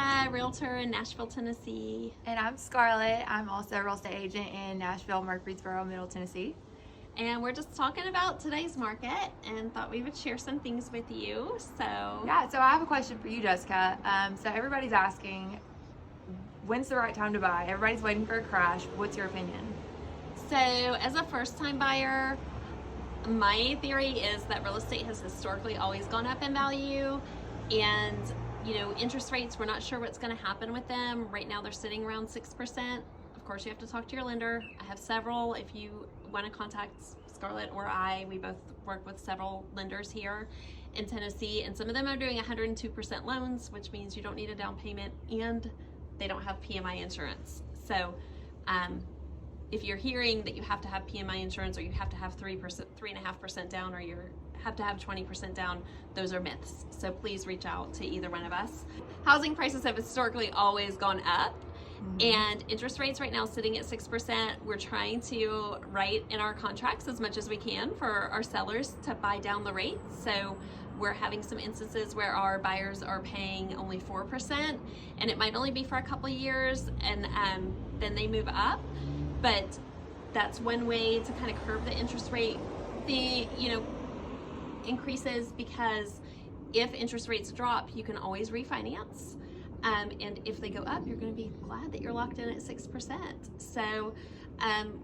Jessica, realtor in Nashville, Tennessee. And I'm Scarlett. I'm also a real estate agent in Nashville, Murfreesboro, Middle Tennessee. And we're just talking about today's market and thought we would share some things with you. So I have a question for you, Jessica. So everybody's asking, when's the right time to buy? Everybody's waiting for a crash. What's your opinion? So as a first-time buyer, my theory is that real estate has historically always gone up in value, and interest rates, we're not sure what's going to happen with them. Right now they're sitting around 6%. Of course, you have to talk to your lender. I have several. If you want to contact Scarlett or we both work with several lenders here in Tennessee, and some of them are doing 102% loans, which means you don't need a down payment and they don't have PMI insurance. So if you're hearing that you have to have PMI insurance, or you have to have 3.5% down, or you have to have 20% down, those are myths. So please reach out to either one of us. Housing prices have historically always gone up, and interest rates right now sitting at 6%. We're trying to write in our contracts as much as we can for our sellers to buy down the rate. So we're having some instances where our buyers are paying only 4%, and it might only be for a couple of years, and then they move up. But that's one way to kind of curb the interest rate increases, because if interest rates drop, you can always refinance. And if they go up, you're going to be glad that you're locked in at 6%. So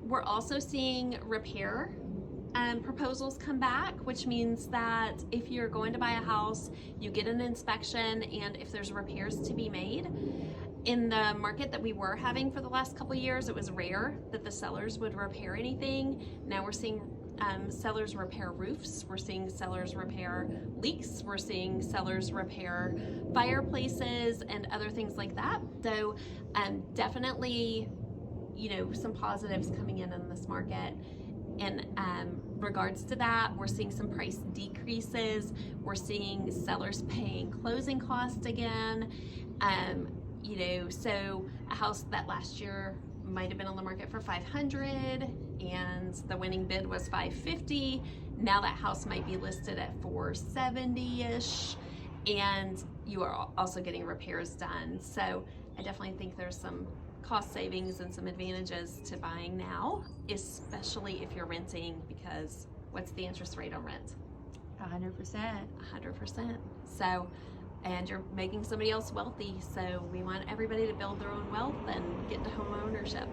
we're also seeing repair proposals come back, which means that if you're going to buy a house, you get an inspection, and if there's repairs to be made. In the market that we were having for the last couple of years, it was rare that the sellers would repair anything. Now we're seeing sellers repair roofs, we're seeing sellers repair leaks, we're seeing sellers repair fireplaces and other things like that. So definitely, some positives coming in this market. In regards to that, we're seeing some price decreases. We're seeing sellers paying closing costs again. So a house that last year might have been on the market for $500 and the winning bid was $550. Now that house might be listed at $470-ish, and you are also getting repairs done. So I definitely think there's some cost savings and some advantages to buying now, especially if you're renting, because what's the interest rate on rent? 100%. 100%. So, and you're making somebody else wealthy. So we want everybody to build their own wealth and get into home ownership.